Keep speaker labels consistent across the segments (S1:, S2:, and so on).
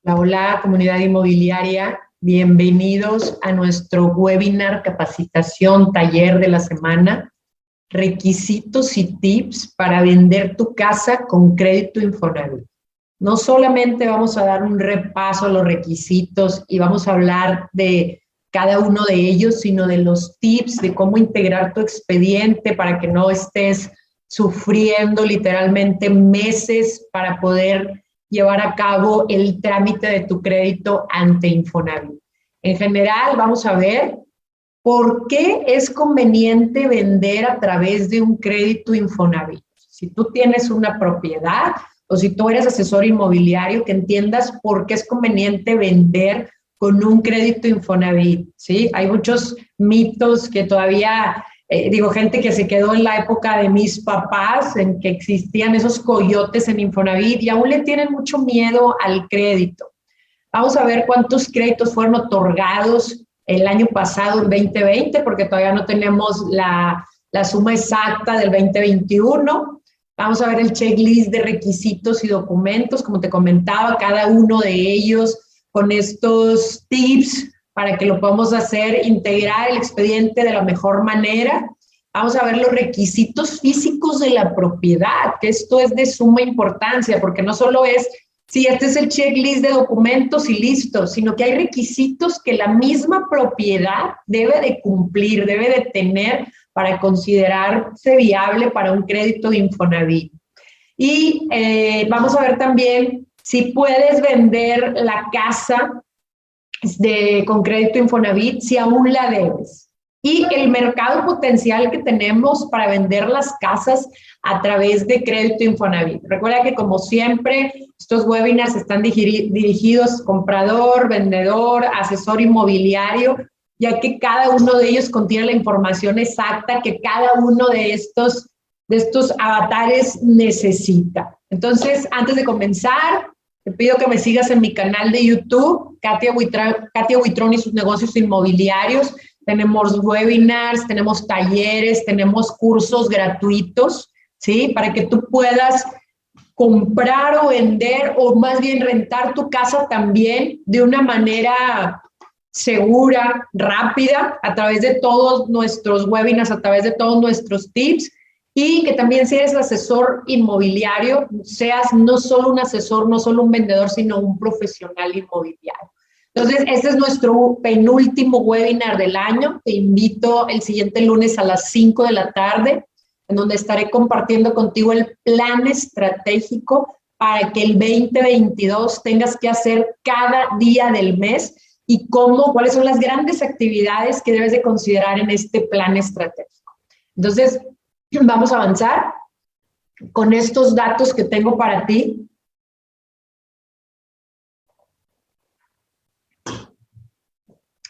S1: Hola, hola, comunidad inmobiliaria. Bienvenidos a nuestro webinar, capacitación, taller de la semana. Requisitos y tips para vender tu casa con crédito Infonavit. No solamente vamos a dar un repaso a los requisitos y vamos a hablar de cada uno de ellos, sino de los tips de cómo integrar tu expediente para que no estés sufriendo literalmente meses para poder llevar a cabo el trámite de tu crédito ante Infonavit. En general, vamos a ver por qué es conveniente vender a través de un crédito Infonavit. Si tú tienes una propiedad o si tú eres asesor inmobiliario, que entiendas por qué es conveniente vender con un crédito Infonavit, ¿sí? Hay muchos mitos que todavía, gente que se quedó en la época de mis papás, en que existían esos coyotes en Infonavit y aún le tienen mucho miedo al crédito. Vamos a ver cuántos créditos fueron otorgados el año pasado, en 2020, porque todavía no tenemos la suma exacta del 2021. Vamos a ver el checklist de requisitos y documentos, como te comentaba, cada uno de ellos con estos tips para que lo podamos hacer, integrar el expediente de la mejor manera. Vamos a ver los requisitos físicos de la propiedad, que esto es de suma importancia, porque no solo es sí, este es el checklist de documentos y listo, sino que hay requisitos que la misma propiedad debe de cumplir, debe de tener para considerarse viable para un crédito de Infonavit. Y vamos a ver también si puedes vender la casa con crédito Infonavit si aún la debes. Y el mercado potencial que tenemos para vender las casas a través de crédito Infonavit. Recuerda que, como siempre, estos webinars están dirigidos comprador, vendedor, asesor inmobiliario, ya que cada uno de ellos contiene la información exacta que cada uno de estos avatares necesita. Entonces, antes de comenzar, te pido que me sigas en mi canal de YouTube, Katia Huitrón y sus negocios inmobiliarios. Tenemos webinars, tenemos talleres, tenemos cursos gratuitos, ¿sí? Para que tú puedas comprar o vender o más bien rentar tu casa también de una manera segura, rápida, a través de todos nuestros webinars, a través de todos nuestros tips. Y que también si eres asesor inmobiliario, seas no solo un asesor, no solo un vendedor, sino un profesional inmobiliario. Entonces, este es nuestro penúltimo webinar del año. Te invito el siguiente lunes a las 5 de la tarde, en donde estaré compartiendo contigo el plan estratégico para que el 2022 tengas que hacer cada día del mes y cuáles son las grandes actividades que debes de considerar en este plan estratégico. Entonces, vamos a avanzar con estos datos que tengo para ti.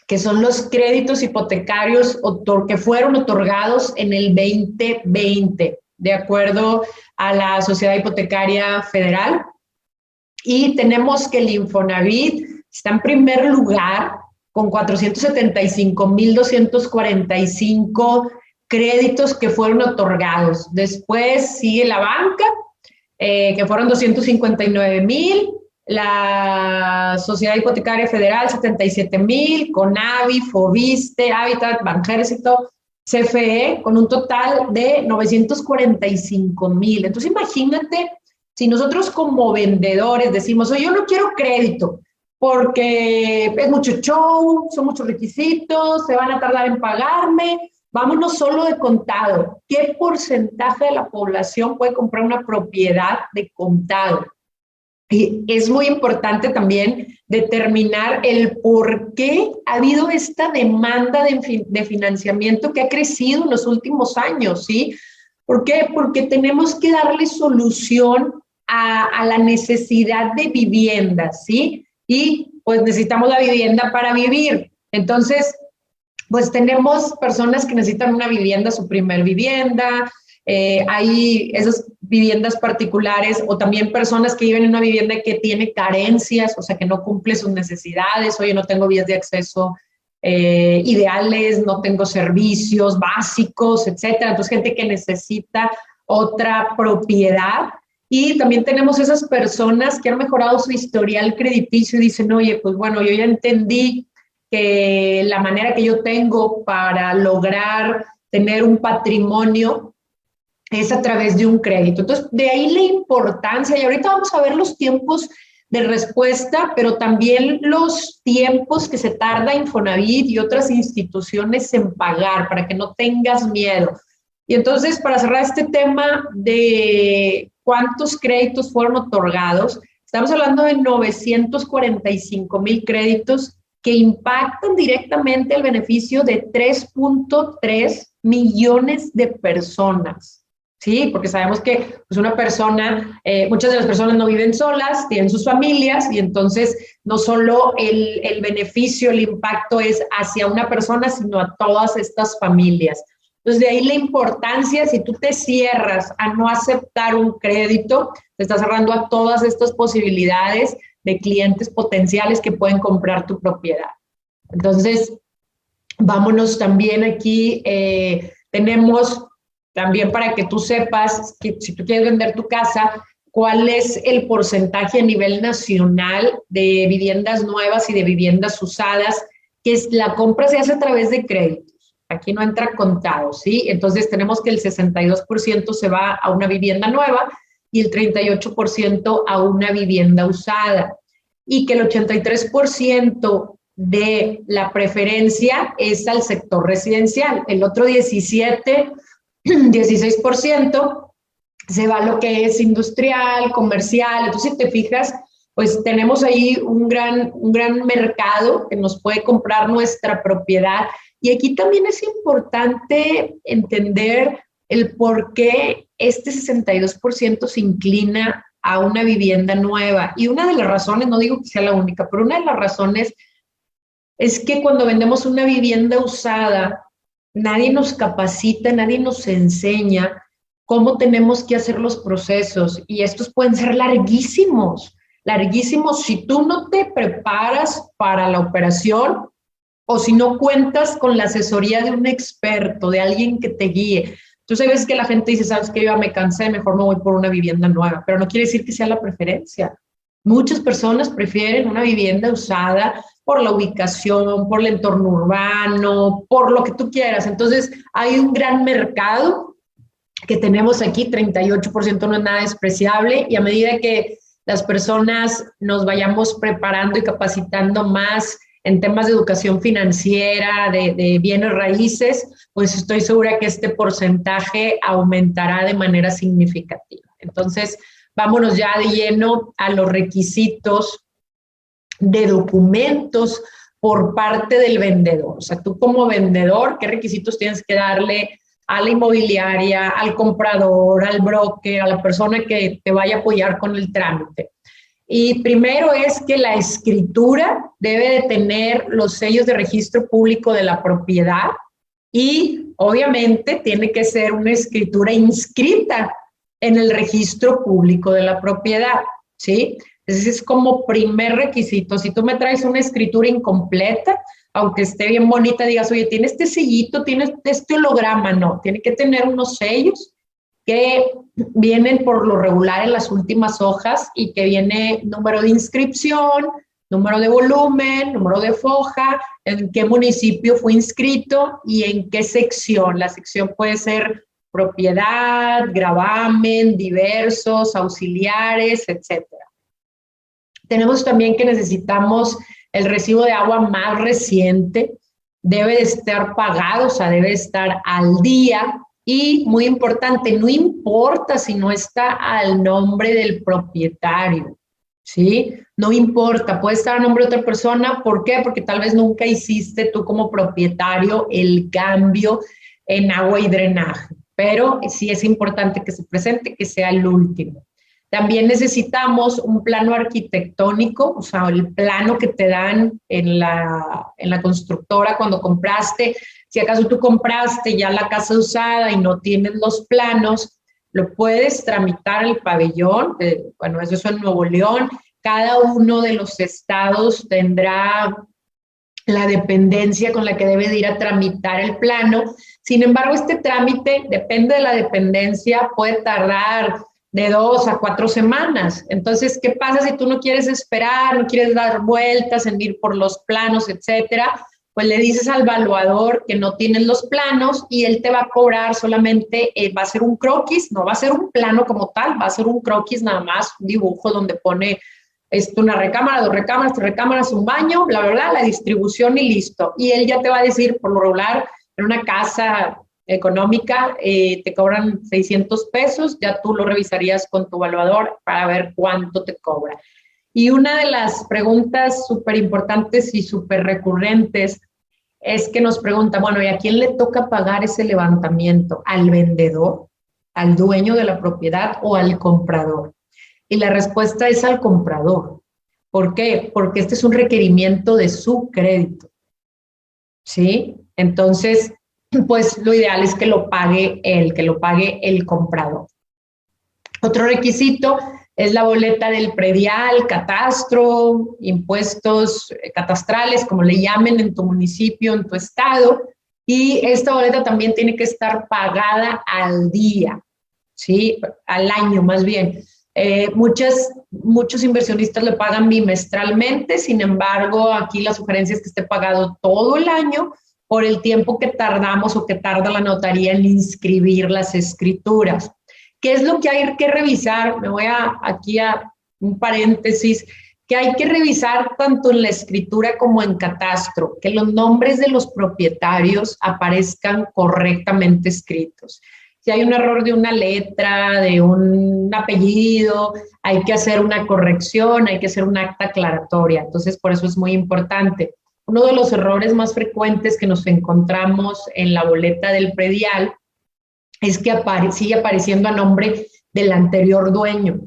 S1: Que son los créditos hipotecarios que fueron otorgados en el 2020, de acuerdo a la Sociedad Hipotecaria Federal. Y tenemos que el Infonavit está en primer lugar con 475,245 créditos que fueron otorgados. Después sigue la banca, que fueron 259,000. La Sociedad Hipotecaria Federal, 77,000, Conavi, Foviste, Habitat, Banjército, CFE, con un total de 945,000. Entonces, imagínate, si nosotros como vendedores decimos, oye, yo no quiero crédito, porque es mucho show, son muchos requisitos, se van a tardar en pagarme, vámonos solo de contado. ¿Qué porcentaje de la población puede comprar una propiedad de contado? Y es muy importante también determinar el por qué ha habido esta demanda de financiamiento que ha crecido en los últimos años, ¿sí? ¿Por qué? Porque tenemos que darle solución a la necesidad de vivienda, ¿sí? Y pues necesitamos la vivienda para vivir. Entonces, pues tenemos personas que necesitan una vivienda, su primer vivienda, hay esas viviendas particulares o también personas que viven en una vivienda que tiene carencias, o sea, que no cumple sus necesidades. Oye, no tengo vías de acceso ideales, no tengo servicios básicos, etcétera. Entonces, gente que necesita otra propiedad Y también tenemos esas personas que han mejorado su historial crediticio y dicen, oye, pues bueno, yo ya entendí que la manera que yo tengo para lograr tener un patrimonio es a través de un crédito. Entonces, de ahí la importancia, y ahorita vamos a ver los tiempos de respuesta, pero también los tiempos que se tarda Infonavit y otras instituciones en pagar, para que no tengas miedo. Y entonces, para cerrar este tema de cuántos créditos fueron otorgados, estamos hablando de 945,000 créditos que impactan directamente el beneficio de 3.3 millones de personas. Sí, porque sabemos que pues una persona, muchas de las personas no viven solas, tienen sus familias y entonces no solo el beneficio, el impacto es hacia una persona, sino a todas estas familias. Entonces, de ahí la importancia, si tú te cierras a no aceptar un crédito, te estás cerrando a todas estas posibilidades de clientes potenciales que pueden comprar tu propiedad. Entonces, vámonos también aquí, tenemos también para que tú sepas que si tú quieres vender tu casa, cuál es el porcentaje a nivel nacional de viviendas nuevas y de viviendas usadas, que es, la compra se hace a través de créditos. Aquí no entra contado, ¿sí? Entonces tenemos que el 62% se va a una vivienda nueva y el 38% a una vivienda usada. Y que el 83% de la preferencia es al sector residencial. El otro 16% se va a lo que es industrial, comercial. Entonces, si te fijas, pues tenemos ahí un gran mercado que nos puede comprar nuestra propiedad. Y aquí también es importante entender el por qué este 62% se inclina a una vivienda nueva. Y una de las razones, no digo que sea la única, pero una de las razones es que cuando vendemos una vivienda usada, nadie nos capacita, nadie nos enseña cómo tenemos que hacer los procesos y estos pueden ser larguísimos, larguísimos si tú no te preparas para la operación o si no cuentas con la asesoría de un experto, de alguien que te guíe. Tú sabes que la gente dice, sabes que yo ya me cansé, mejor me voy por una vivienda nueva, pero no quiere decir que sea la preferencia. Muchas personas prefieren una vivienda usada por la ubicación, por el entorno urbano, por lo que tú quieras. Entonces, hay un gran mercado que tenemos aquí, 38% no es nada despreciable, y a medida que las personas nos vayamos preparando y capacitando más en temas de educación financiera, de bienes raíces, pues estoy segura que este porcentaje aumentará de manera significativa. Entonces, vámonos ya de lleno a los requisitos de documentos por parte del vendedor. O sea, tú como vendedor, ¿qué requisitos tienes que darle a la inmobiliaria, al comprador, al broker, a la persona que te vaya a apoyar con el trámite? Y primero es que la escritura debe de tener los sellos de registro público de la propiedad y obviamente tiene que ser una escritura inscrita en el registro público de la propiedad, ¿sí? Ese es como primer requisito. Si tú me traes una escritura incompleta, aunque esté bien bonita, digas, oye, tiene este sellito, tiene este holograma, no, tiene que tener unos sellos que vienen por lo regular en las últimas hojas y que viene número de inscripción, número de volumen, número de foja, en qué municipio fue inscrito y en qué sección. La sección puede ser propiedad, gravamen, diversos, auxiliares, etc. Tenemos también que necesitamos el recibo de agua más reciente, debe de estar pagado, o sea, debe estar al día. Y muy importante, no importa si no está al nombre del propietario, ¿sí? No importa, puede estar a nombre de otra persona. ¿Por qué? Porque tal vez nunca hiciste tú como propietario el cambio en agua y drenaje. Pero sí es importante que se presente, que sea el último. También necesitamos un plano arquitectónico, o sea, el plano que te dan en la constructora cuando compraste. Si acaso tú compraste ya la casa usada y no tienes los planos, lo puedes tramitar al pabellón. Bueno, eso es en Nuevo León. Cada uno de los estados tendrá la dependencia con la que debe de ir a tramitar el plano. Sin embargo, este trámite, depende de la dependencia, puede tardar de 2 a 4 semanas. Entonces, ¿qué pasa si tú no quieres esperar, no quieres dar vueltas en ir por los planos, etcétera? Pues le dices al evaluador que no tienes los planos y él te va a cobrar solamente, va a ser un croquis, no va a ser un plano como tal, va a ser un croquis nada más, un dibujo donde pone una recámara, 2 recámaras, 3 recámaras, un baño, bla, bla, bla, la distribución y listo. Y él ya te va a decir, por lo regular, en una casa económica, te cobran 600 pesos, ya tú lo revisarías con tu evaluador para ver cuánto te cobra. Y una de las preguntas súper importantes y súper recurrentes es que nos pregunta, bueno, ¿y a quién le toca pagar ese levantamiento? ¿Al vendedor, al dueño de la propiedad o al comprador? Y la respuesta es al comprador. ¿Por qué? Porque este es un requerimiento de su crédito. ¿Sí? Entonces, pues lo ideal es que lo pague el comprador. Otro requisito es la boleta del predial, catastro, impuestos catastrales, como le llamen en tu municipio, en tu estado, y esta boleta también tiene que estar pagada al día, ¿sí? Al año más bien. Muchos inversionistas le pagan bimestralmente, sin embargo, aquí la sugerencia es que esté pagado todo el año por el tiempo que tardamos o que tarda la notaría en inscribir las escrituras. ¿Qué es lo que hay que revisar? Me voy aquí a un paréntesis, que hay que revisar tanto en la escritura como en catastro, que los nombres de los propietarios aparezcan correctamente escritos. Si hay un error de una letra, de un apellido, hay que hacer una corrección, hay que hacer un acta aclaratoria. Entonces, por eso es muy importante. Uno de los errores más frecuentes que nos encontramos en la boleta del predial es que sigue apareciendo a nombre del anterior dueño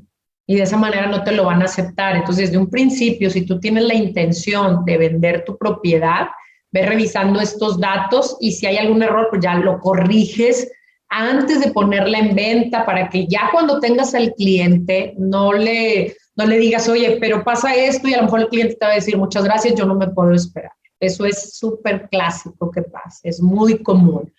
S1: y de esa manera no te lo van a aceptar. Entonces, desde un principio, si tú tienes la intención de vender tu propiedad, ve revisando estos datos y si hay algún error, pues ya lo corriges antes de ponerla en venta para que ya cuando tengas al cliente no le digas, oye, pero pasa esto y a lo mejor el cliente te va a decir, muchas gracias, yo no me puedo esperar. Eso es súper clásico que pasa, es muy común.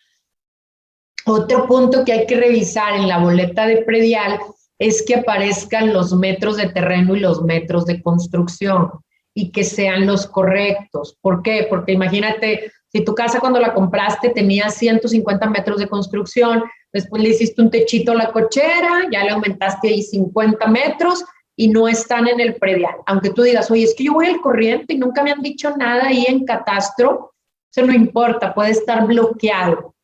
S1: Otro punto que hay que revisar en la boleta de predial es que aparezcan los metros de terreno y los metros de construcción y que sean los correctos. ¿Por qué? Porque imagínate, si tu casa cuando la compraste tenía 150 metros de construcción, después le hiciste un techito a la cochera, ya le aumentaste ahí 50 metros y no están en el predial. Aunque tú digas, oye, es que yo voy al corriente y nunca me han dicho nada ahí en catastro, eso no importa, puede estar bloqueado.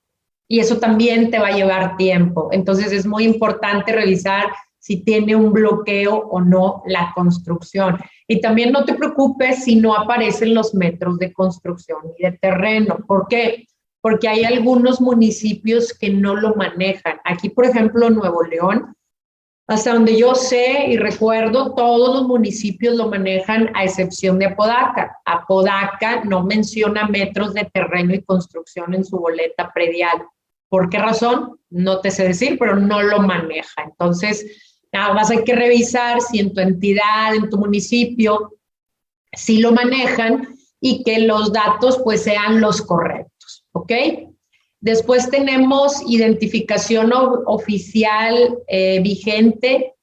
S1: Y eso también te va a llevar tiempo. Entonces es muy importante revisar si tiene un bloqueo o no la construcción. Y también no te preocupes si no aparecen los metros de construcción y de terreno. ¿Por qué? Porque hay algunos municipios que no lo manejan. Aquí, por ejemplo, Nuevo León, hasta donde yo sé y recuerdo, todos los municipios lo manejan a excepción de Apodaca. Apodaca no menciona metros de terreno y construcción en su boleta predial. ¿Por qué razón? No te sé decir, pero no lo maneja. Entonces, nada más hay que revisar si en tu entidad, en tu municipio, sí lo manejan y que los datos pues sean los correctos, ¿ok? Después tenemos identificación oficial vigente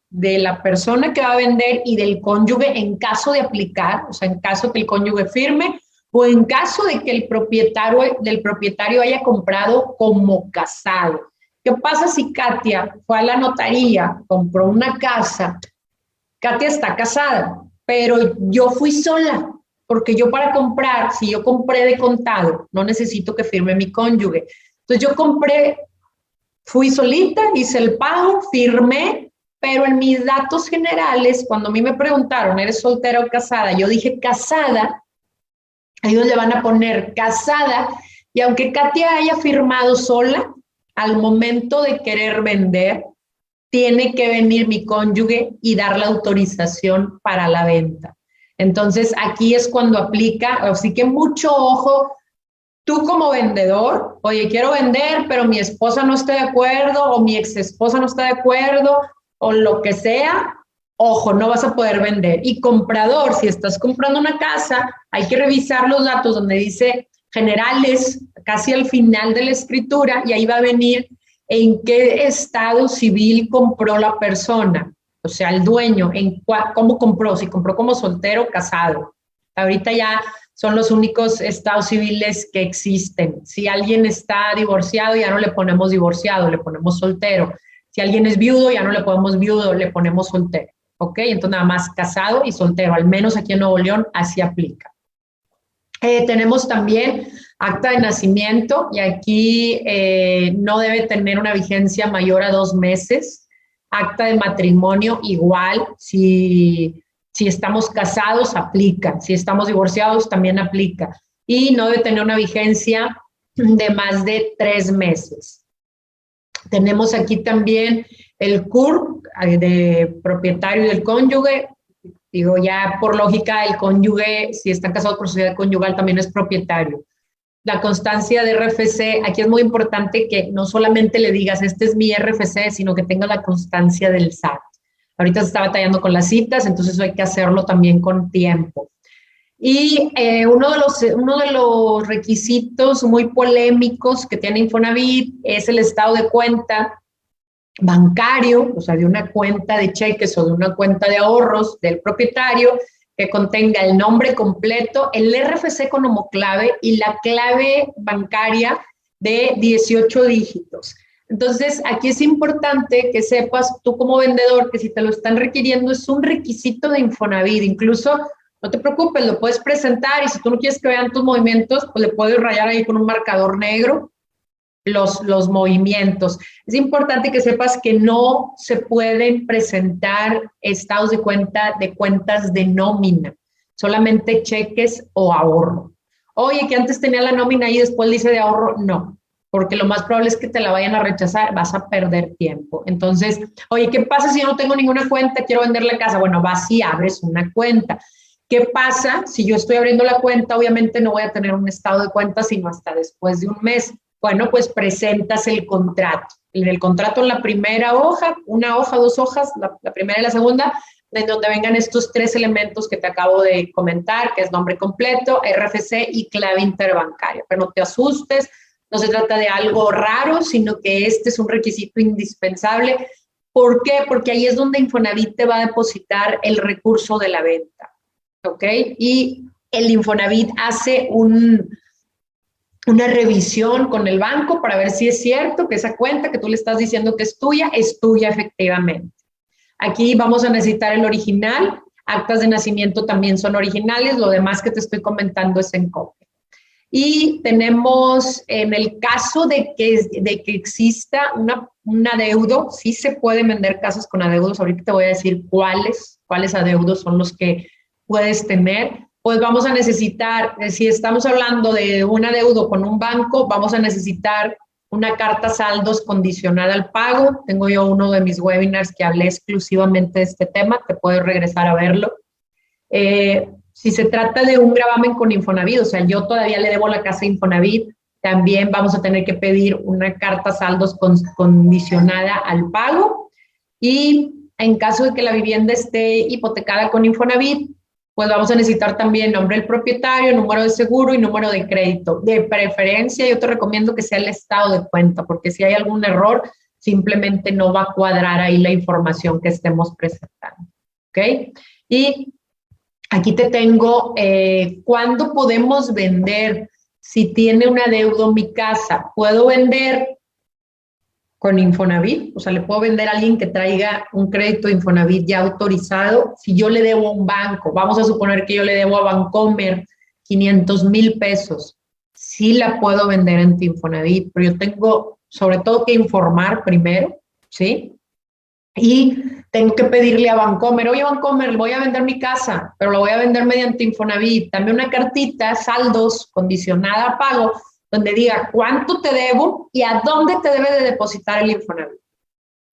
S1: de la persona que va a vender y del cónyuge en caso de aplicar, o sea, en caso que el cónyuge firme, o en caso de que el propietario haya comprado como casado. ¿Qué pasa si Katia fue a la notaría, compró una casa? Katia está casada, pero yo fui sola, porque yo para comprar, si yo compré de contado, no necesito que firme mi cónyuge. Entonces yo compré, fui solita, hice el pago, firmé, pero en mis datos generales, cuando a mí me preguntaron, ¿eres soltera o casada? Yo dije casada. Ellos le van a poner casada y aunque Katia haya firmado sola, al momento de querer vender, tiene que venir mi cónyuge y dar la autorización para la venta. Entonces, aquí es cuando aplica, así que mucho ojo, tú como vendedor, oye, quiero vender, pero mi esposa no está de acuerdo o mi ex esposa no está de acuerdo o lo que sea, ojo, no vas a poder vender. Y comprador, si estás comprando una casa, hay que revisar los datos donde dice generales, casi al final de la escritura, y ahí va a venir en qué estado civil compró la persona, o sea, el dueño, cómo compró, si compró como soltero o casado. Ahorita ya son los únicos estados civiles que existen. Si alguien está divorciado, ya no le ponemos divorciado, le ponemos soltero. Si alguien es viudo, ya no le ponemos viudo, le ponemos soltero. ¿Ok? Entonces nada más casado y soltero, al menos aquí en Nuevo León, así aplica. Tenemos también acta de nacimiento y aquí no debe tener una vigencia mayor a 2 meses. Acta de matrimonio igual, si estamos casados aplica, si estamos divorciados también aplica y no debe tener una vigencia de más de 3 meses. Tenemos aquí también el CUR de propietario y del cónyuge. Digo, ya por lógica, el cónyuge, si están casados por sociedad conyugal, también es propietario. La constancia de RFC, aquí es muy importante que no solamente le digas, este es mi RFC, sino que tenga la constancia del SAT. Ahorita se está batallando con las citas, entonces hay que hacerlo también con tiempo. Y uno de los requisitos muy polémicos que tiene Infonavit es el estado de cuenta bancario, o sea, de una cuenta de cheques o de una cuenta de ahorros del propietario que contenga el nombre completo, el RFC con homoclave y la clave bancaria de 18 dígitos. Entonces, aquí es importante que sepas tú como vendedor que si te lo están requiriendo es un requisito de Infonavit, incluso no te preocupes, lo puedes presentar y si tú no quieres que vean tus movimientos, pues le puedes rayar ahí con un marcador negro los movimientos. Es importante que sepas que no se pueden presentar estados de cuenta de cuentas de nómina, solamente cheques o ahorro. Oye, que antes tenía la nómina y después dice de ahorro, no, porque lo más probable es que te la vayan a rechazar, vas a perder tiempo. Entonces, oye, ¿qué pasa si yo no tengo ninguna cuenta, quiero vender la casa? Bueno, vas y abres una cuenta. ¿Qué pasa si yo estoy abriendo la cuenta? Obviamente no voy a tener un estado de cuenta, sino hasta después de un mes. Bueno, pues presentas el contrato. En el contrato, en la primera hoja, una hoja, 2 hojas, la primera y la segunda, en donde vengan estos 3 elementos que te acabo de comentar, que es nombre completo, RFC y clave interbancaria. Pero no te asustes, no se trata de algo raro, sino que este es un requisito indispensable. ¿Por qué? Porque ahí es donde Infonavit te va a depositar el recurso de la venta. ¿Ok? Y el Infonavit hace una revisión con el banco para ver si es cierto que esa cuenta que tú le estás diciendo que es tuya efectivamente. Aquí vamos a necesitar el original, actas de nacimiento también son originales, lo demás que te estoy comentando es en copia. Y tenemos, en el caso de que exista un adeudo, sí se pueden vender casas con adeudos, ahorita te voy a decir cuáles adeudos son los que puedes tener. Pues vamos a necesitar, si estamos hablando de un adeudo con un banco, vamos a necesitar una carta saldos condicional al pago. Tengo yo uno de mis webinars que hablé exclusivamente de este tema, te puedes regresar a verlo. Si se trata de un gravamen con Infonavit, o sea, yo todavía le debo la casa a Infonavit, también vamos a tener que pedir una carta saldos condicionada al pago. Y en caso de que la vivienda esté hipotecada con Infonavit, pues vamos a necesitar también nombre del propietario, número de seguro y número de crédito. De preferencia, yo te recomiendo que sea el estado de cuenta, porque si hay algún error, simplemente no va a cuadrar ahí la información que estemos presentando. ¿Ok? Y aquí te tengo, ¿cuándo podemos vender? Si tiene un adeudo mi casa, ¿puedo vender con Infonavit? O sea, le puedo vender a alguien que traiga un crédito de Infonavit ya autorizado. Si yo le debo a un banco, vamos a suponer que yo le debo a Bancomer 500,000 pesos, sí la puedo vender en Infonavit, pero yo tengo sobre todo que informar primero, ¿sí? Y tengo que pedirle a Bancomer, oye Bancomer, voy a vender mi casa, pero lo voy a vender mediante Infonavit, dame una cartita, saldos, condicionada a pago, donde diga cuánto te debo y a dónde te debe de depositar el Infonavit.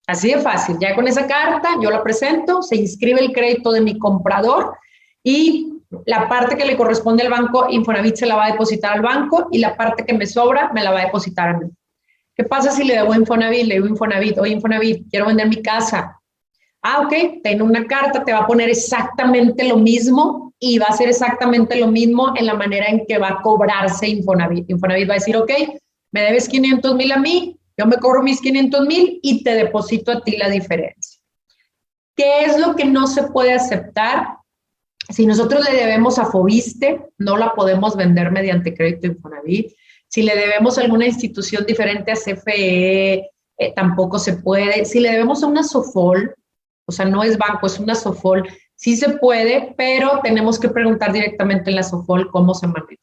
S1: Así de fácil, ya con esa carta yo la presento, se inscribe el crédito de mi comprador y la parte que le corresponde al banco, Infonavit se la va a depositar al banco y la parte que me sobra me la va a depositar a mí. ¿Qué pasa si le debo a Infonavit? Le digo a Infonavit, oye Infonavit, quiero vender mi casa. Ah, ok, tiene una carta, te va a poner exactamente lo mismo y va a ser exactamente lo mismo en la manera en que va a cobrarse Infonavit. Infonavit va a decir, ok, me debes 500,000 a mí, Yo me cobro mis 500,000 y te deposito a ti la diferencia. ¿Qué es lo que no se puede aceptar? Si nosotros le debemos a Fobiste, no la podemos vender mediante crédito Infonavit. Si le debemos a alguna institución diferente a CFE, tampoco se puede. Si le debemos a una Sofol, o sea, no es banco, es una Sofol, sí se puede, pero tenemos que preguntar directamente en la Sofol cómo se maneja.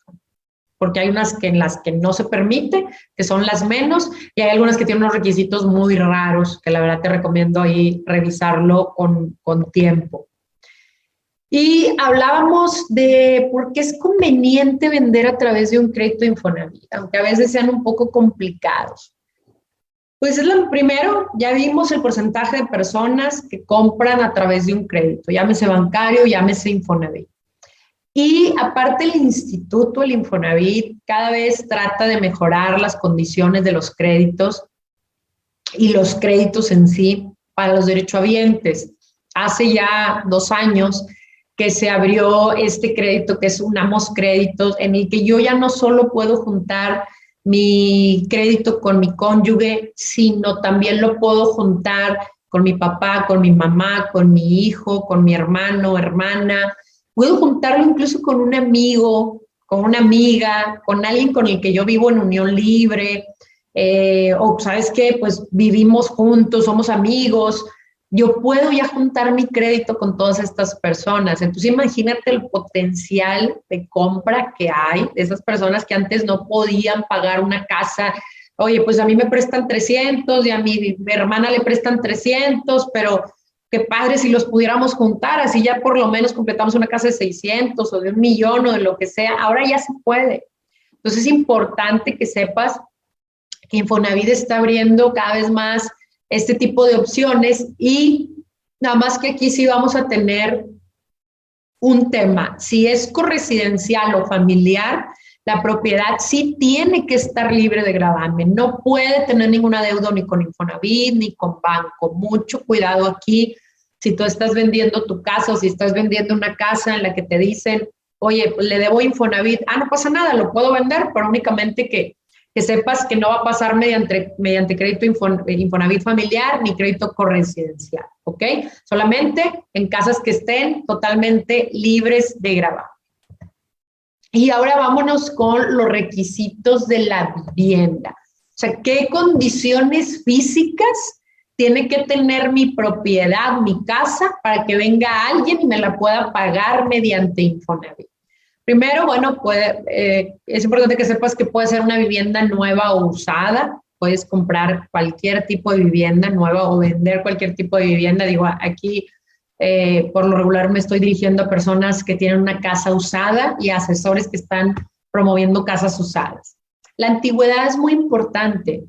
S1: Porque hay unas que en las que no se permite, que son las menos, y hay algunas que tienen unos requisitos muy raros, que la verdad te recomiendo ahí revisarlo con tiempo. Y hablábamos de por qué es conveniente vender a través de un crédito Infonavit, aunque a veces sean un poco complicados. Pues es lo primero, ya vimos el porcentaje de personas que compran a través de un crédito, llámese bancario, llámese Infonavit. Y aparte el instituto, el Infonavit, cada vez trata de mejorar las condiciones de los créditos y los créditos en sí para los derechohabientes. Hace ya 2 años que se abrió este crédito que es Unamos Créditos, en el que yo ya no solo puedo juntar mi crédito con mi cónyuge, sino también lo puedo juntar con mi papá, con mi mamá, con mi hijo, con mi hermano, hermana. Puedo juntarlo incluso con un amigo, con una amiga, con alguien con el que yo vivo en unión libre, o ¿sabes qué? Pues vivimos juntos, somos amigos. Yo puedo ya juntar mi crédito con todas estas personas. Entonces imagínate el potencial de compra que hay de esas personas que antes no podían pagar una casa. Oye, pues a mí me prestan 300 y a mi hermana le prestan 300, pero qué padre si los pudiéramos juntar, así ya por lo menos completamos una casa de 600 o de 1,000,000 o de lo que sea. Ahora ya se puede. Entonces es importante que sepas que Infonavit está abriendo cada vez más este tipo de opciones y nada más que aquí sí vamos a tener un tema. Si es corresidencial o familiar, la propiedad sí tiene que estar libre de gravamen. No puede tener ninguna deuda ni con Infonavit ni con banco. Mucho cuidado aquí. Si tú estás vendiendo tu casa o si estás vendiendo una casa en la que te dicen, oye, pues le debo Infonavit. No pasa nada, lo puedo vender, pero únicamente que sepas que no va a pasar mediante crédito Infonavit familiar ni crédito corresidencial, ¿ok? Solamente en casas que estén totalmente libres de gravamen. Y ahora vámonos con los requisitos de la vivienda. O sea, ¿qué condiciones físicas tiene que tener mi propiedad, mi casa, para que venga alguien y me la pueda pagar mediante Infonavit? Primero, bueno, es importante que sepas que puede ser una vivienda nueva o usada. Puedes comprar cualquier tipo de vivienda nueva o vender cualquier tipo de vivienda. Digo, aquí por lo regular me estoy dirigiendo a personas que tienen una casa usada y a asesores que están promoviendo casas usadas. La antigüedad es muy importante,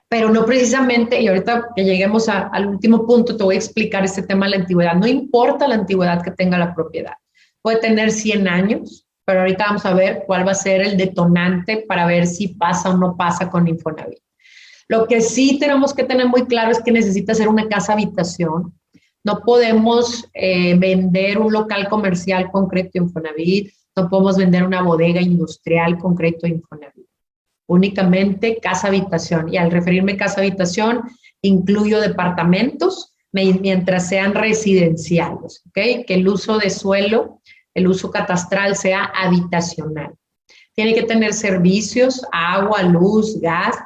S1: pero no precisamente, y ahorita que lleguemos al último punto te voy a explicar este tema de la antigüedad. No importa la antigüedad que tenga la propiedad. Puede tener 100 años, pero ahorita vamos a ver cuál va a ser el detonante para ver si pasa o no pasa con Infonavit. Lo que sí tenemos que tener muy claro es que necesita ser una casa habitación. No podemos vender un local comercial con crédito Infonavit, no podemos vender una bodega industrial con crédito Infonavit. Únicamente casa habitación. Y al referirme a casa habitación, incluyo departamentos mientras sean residenciales, ¿ok? Que el uso de suelo, el uso catastral sea habitacional. Tiene que tener servicios, agua, luz, gas.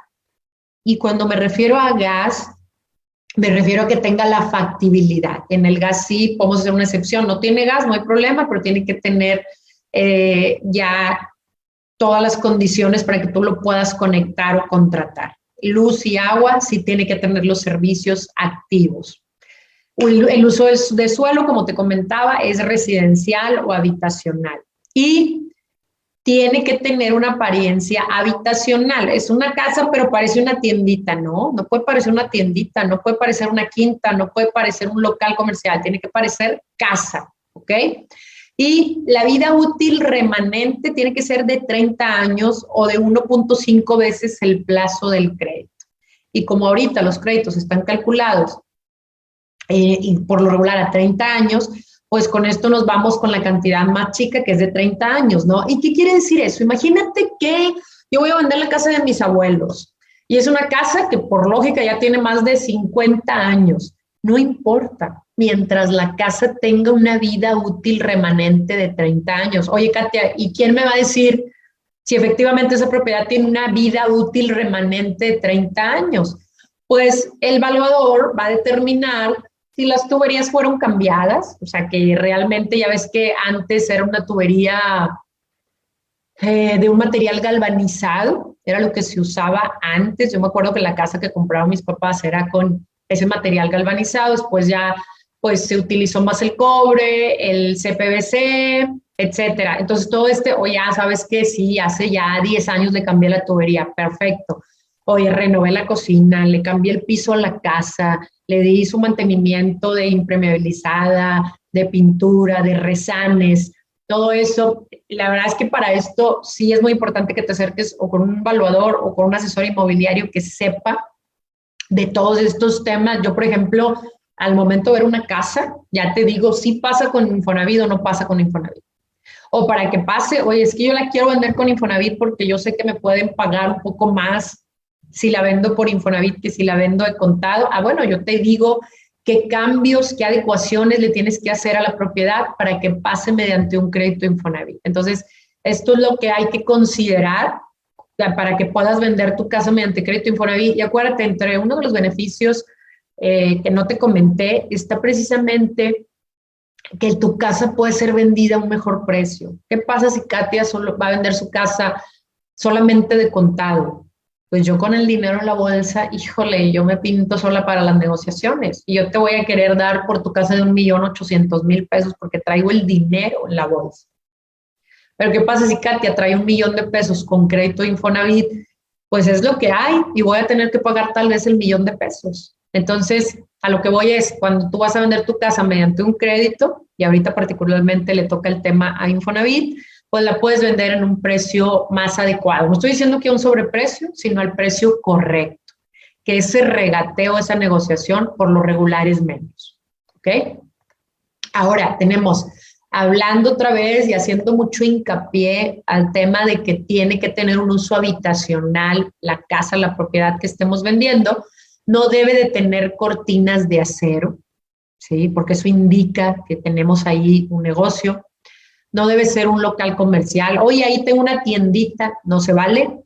S1: Y cuando me refiero a gas, me refiero a que tenga la factibilidad. En el gas sí podemos hacer una excepción. No tiene gas, no hay problema, pero tiene que tener ya todas las condiciones para que tú lo puedas conectar o contratar. Luz y agua sí tiene que tener los servicios activos. El uso de suelo, como te comentaba, es residencial o habitacional. Y tiene que tener una apariencia habitacional. Es una casa, pero parece una tiendita, ¿no? No puede parecer una tiendita, no puede parecer una quinta, no puede parecer un local comercial, tiene que parecer casa, ¿ok? Y la vida útil remanente tiene que ser de 30 años o de 1.5 veces el plazo del crédito. Y como ahorita los créditos están calculados y por lo regular a 30 años, pues con esto nos vamos con la cantidad más chica, que es de 30 años, ¿no? ¿Y qué quiere decir eso? Imagínate que yo voy a vender la casa de mis abuelos Y es una casa que por lógica ya tiene más de 50 años. No importa, mientras la casa tenga una vida útil remanente de 30 años. Oye, Katia, ¿y quién me va a decir si efectivamente esa propiedad tiene una vida útil remanente de 30 años? Pues el evaluador va a determinar si las tuberías fueron cambiadas, o sea, que realmente ya ves que antes era una tubería de un material galvanizado, era lo que se usaba antes. Yo me acuerdo que la casa que compraron mis papás era con ese material galvanizado, después ya pues se utilizó más el cobre, el CPVC, etcétera. Entonces todo o ya sabes que sí, hace ya 10 años le cambié la tubería, perfecto. Oye, renové la cocina, le cambié el piso a la casa, le di su mantenimiento de impermeabilizada, de pintura, de resanes, todo eso. La verdad es que para esto sí es muy importante que te acerques o con un evaluador o con un asesor inmobiliario que sepa de todos estos temas. Yo, por ejemplo, al momento de ver una casa, ya te digo si pasa con Infonavit o no pasa con Infonavit. O para que pase, oye, es que yo la quiero vender con Infonavit porque yo sé que me pueden pagar un poco más si la vendo por Infonavit que si la vendo de contado. Ah, bueno, yo te digo qué cambios, qué adecuaciones le tienes que hacer a la propiedad para que pase mediante un crédito Infonavit. Entonces, esto es lo que hay que considerar para que puedas vender tu casa mediante crédito Infonavit. Y acuérdate, entre uno de los beneficios que no te comenté, está precisamente que tu casa puede ser vendida a un mejor precio. ¿Qué pasa si Katia solo va a vender su casa solamente de contado? Pues yo con el dinero en la bolsa, híjole, yo me pinto sola para las negociaciones y yo te voy a querer dar por tu casa de 1.800.000 pesos porque traigo el dinero en la bolsa. Pero ¿qué pasa si Katia trae 1.000.000 de pesos con crédito Infonavit? Pues es lo que hay y voy a tener que pagar tal vez el 1.000.000 de pesos. Entonces, a lo que voy es, cuando tú vas a vender tu casa mediante un crédito, y ahorita particularmente le toca el tema a Infonavit, pues la puedes vender en un precio más adecuado. No estoy diciendo que a un sobreprecio, sino al precio correcto, que ese regateo, esa negociación, por lo regular es menos. ¿Ok? Ahora tenemos, hablando otra vez y haciendo mucho hincapié al tema de que tiene que tener un uso habitacional la casa, la propiedad que estemos vendiendo, no debe de tener cortinas de acero, ¿sí? Porque eso indica que tenemos ahí un negocio. No debe ser un local comercial. Oye, ahí tengo una tiendita, no se vale.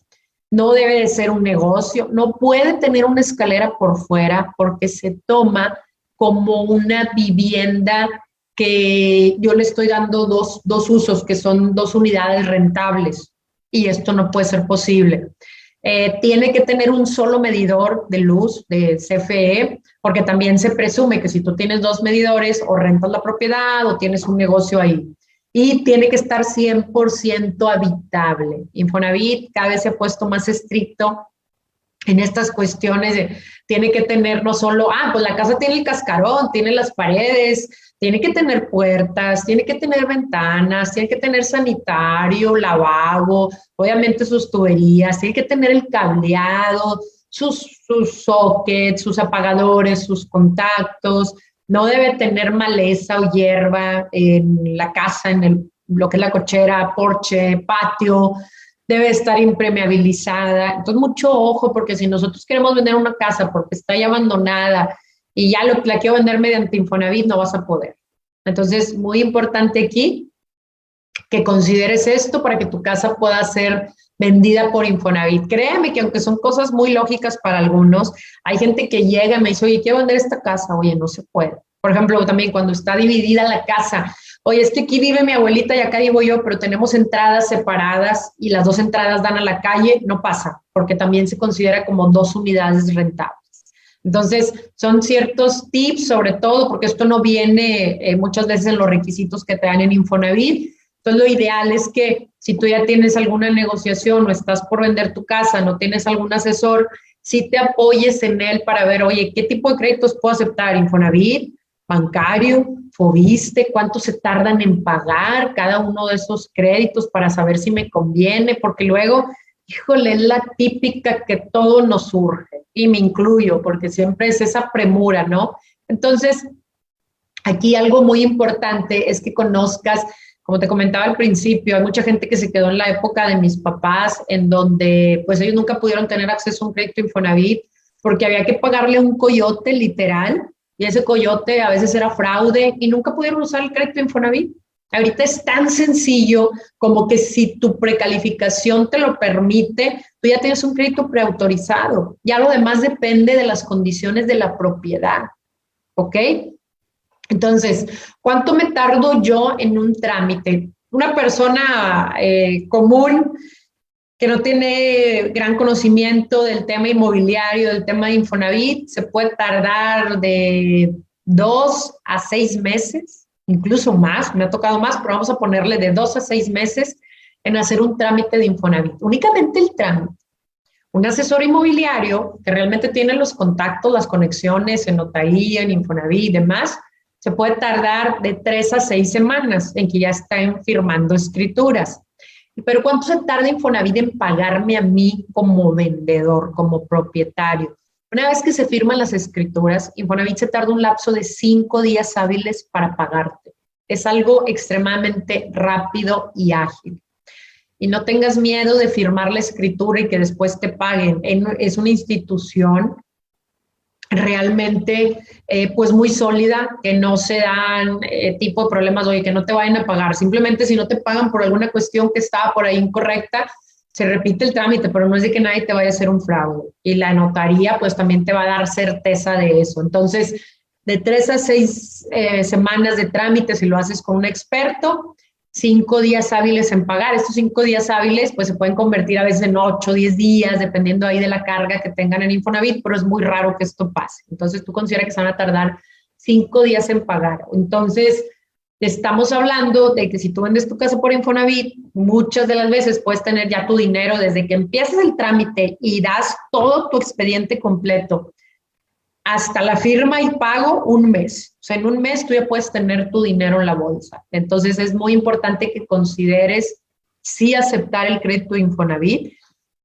S1: No debe de ser un negocio. No puede tener una escalera por fuera porque se toma como una vivienda que yo le estoy dando dos usos, que son 2 unidades rentables. Y esto no puede ser posible. Tiene que tener un solo medidor de luz de CFE, porque también se presume que si tú tienes 2 medidores, o rentas la propiedad o tienes un negocio ahí. Y tiene que estar 100% habitable. Infonavit cada vez se ha puesto más estricto en estas cuestiones tiene que tener no solo, pues la casa tiene el cascarón, tiene las paredes, tiene que tener puertas, tiene que tener ventanas, tiene que tener sanitario, lavabo, obviamente sus tuberías, tiene que tener el cableado, sus sockets, sus apagadores, sus contactos, no debe tener maleza o hierba en la casa, lo que es la cochera, porche, patio, debe estar impermeabilizada. Entonces, mucho ojo, porque si nosotros queremos vender una casa porque está ya abandonada y ya la quiero vender mediante Infonavit, no vas a poder. Entonces, muy importante aquí que consideres esto para que tu casa pueda ser vendida por Infonavit. Créeme que aunque son cosas muy lógicas para algunos, hay gente que llega y me dice, oye, quiero vender esta casa. Oye, no se puede. Por ejemplo, también cuando está dividida la casa, oye, es que aquí vive mi abuelita y acá vivo yo, pero tenemos entradas separadas y las 2 entradas dan a la calle, no pasa, porque también se considera como 2 unidades rentables. Entonces, son ciertos tips, sobre todo porque esto no viene muchas veces en los requisitos que te dan en Infonavit. Entonces, lo ideal es que si tú ya tienes alguna negociación o estás por vender tu casa, no tienes algún asesor, sí te apoyes en él para ver, oye, ¿qué tipo de créditos puedo aceptar? Infonavit, bancario, Fobiste, cuánto se tardan en pagar cada uno de esos créditos para saber si me conviene, porque luego, híjole, es la típica que todo nos surge, y me incluyo, porque siempre es esa premura, ¿no? Entonces, aquí algo muy importante es que conozcas Como te comentaba al principio, hay mucha gente que se quedó en la época de mis papás, en donde pues ellos nunca pudieron tener acceso a un crédito Infonavit porque había que pagarle un coyote literal, y ese coyote a veces era fraude y nunca pudieron usar el crédito Infonavit. Ahorita es tan sencillo como que si tu precalificación te lo permite, tú ya tienes un crédito preautorizado. Ya lo demás depende de las condiciones de la propiedad, ¿ok? Entonces, ¿cuánto me tardo yo en un trámite? Una persona común que no tiene gran conocimiento del tema inmobiliario, del tema de Infonavit, se puede tardar de 2 a 6 meses, incluso más, me ha tocado más, pero vamos a ponerle de 2 a 6 meses en hacer un trámite de Infonavit. Únicamente el trámite. Un asesor inmobiliario que realmente tiene los contactos, las conexiones en notaría, en Infonavit y demás, se puede tardar de 3 a 6 semanas en que ya estén firmando escrituras. Pero ¿cuánto se tarda Infonavit en pagarme a mí como vendedor, como propietario? Una vez que se firman las escrituras, Infonavit se tarda un lapso de 5 días hábiles para pagarte. Es algo extremadamente rápido y ágil. Y no tengas miedo de firmar la escritura y que después te paguen. Es una institución realmente pues muy sólida, que no se dan tipo de problemas, oye, que no te vayan a pagar. Simplemente si no te pagan por alguna cuestión que estaba por ahí incorrecta, se repite el trámite, pero no es de que nadie te vaya a hacer un fraude. Y la notaría pues también te va a dar certeza de eso. Entonces, de 3 a 6 semanas de trámite, si lo haces con un experto, 5 días hábiles en pagar. Estos 5 días hábiles pues se pueden convertir a veces en 8, 10 días, dependiendo ahí de la carga que tengan en Infonavit, pero es muy raro que esto pase. Entonces tú consideras que se van a tardar 5 días en pagar. Entonces estamos hablando de que si tú vendes tu casa por Infonavit, muchas de las veces puedes tener ya tu dinero desde que empiezas el trámite y das todo tu expediente completo hasta la firma y pago, un mes. O sea, en un mes tú ya puedes tener tu dinero en la bolsa. Entonces es muy importante que consideres sí aceptar el crédito Infonavit,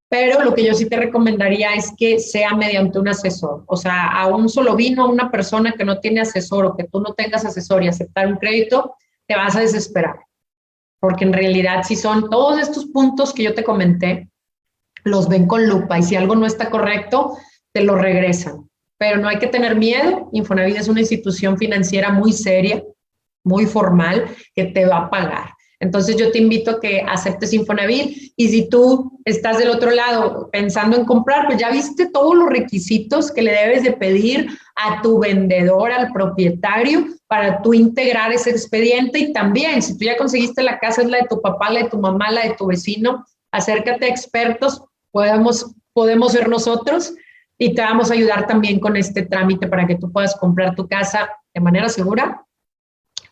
S1: pero lo que yo sí te recomendaría es que sea mediante un asesor. O sea, a un solo vino, a una persona que no tiene asesor o que tú no tengas asesor y aceptar un crédito, te vas a desesperar. Porque en realidad si son todos estos puntos que yo te comenté, los ven con lupa y si algo no está correcto, te lo regresan. Pero no hay que tener miedo. Infonavit es una institución financiera muy seria, muy formal, que te va a pagar. Entonces yo te invito a que aceptes Infonavit y si tú estás del otro lado pensando en comprar, pues ya viste todos los requisitos que le debes de pedir a tu vendedor, al propietario, para tú integrar ese expediente. Y también, si tú ya conseguiste la casa, es la de tu papá, la de tu mamá, la de tu vecino, acércate a expertos, podemos ser nosotros y te vamos a ayudar también con este trámite para que tú puedas comprar tu casa de manera segura,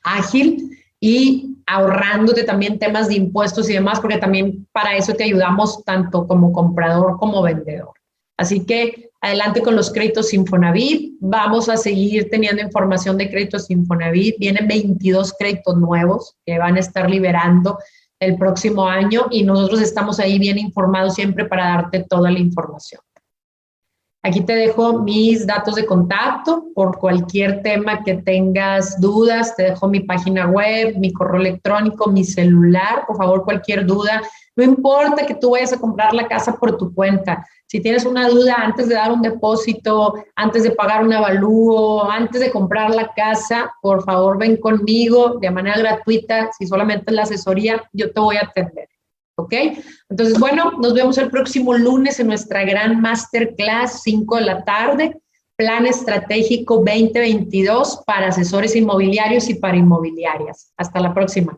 S1: ágil y ahorrándote también temas de impuestos y demás, porque también para eso te ayudamos tanto como comprador como vendedor. Así que adelante con los créditos Infonavit. Vamos a seguir teniendo información de créditos Infonavit. Vienen 22 créditos nuevos que van a estar liberando el próximo año y nosotros estamos ahí bien informados siempre para darte toda la información. Aquí te dejo mis datos de contacto por cualquier tema que tengas dudas. Te dejo mi página web, mi correo electrónico, mi celular. Por favor, cualquier duda. No importa que tú vayas a comprar la casa por tu cuenta. Si tienes una duda antes de dar un depósito, antes de pagar un avalúo, antes de comprar la casa, por favor, ven conmigo de manera gratuita. Si solamente es la asesoría, yo te voy a atender. ¿Ok? Entonces, bueno, nos vemos el próximo lunes en nuestra gran masterclass, 5 de la tarde, Plan Estratégico 2022 para asesores inmobiliarios y para inmobiliarias. Hasta la próxima.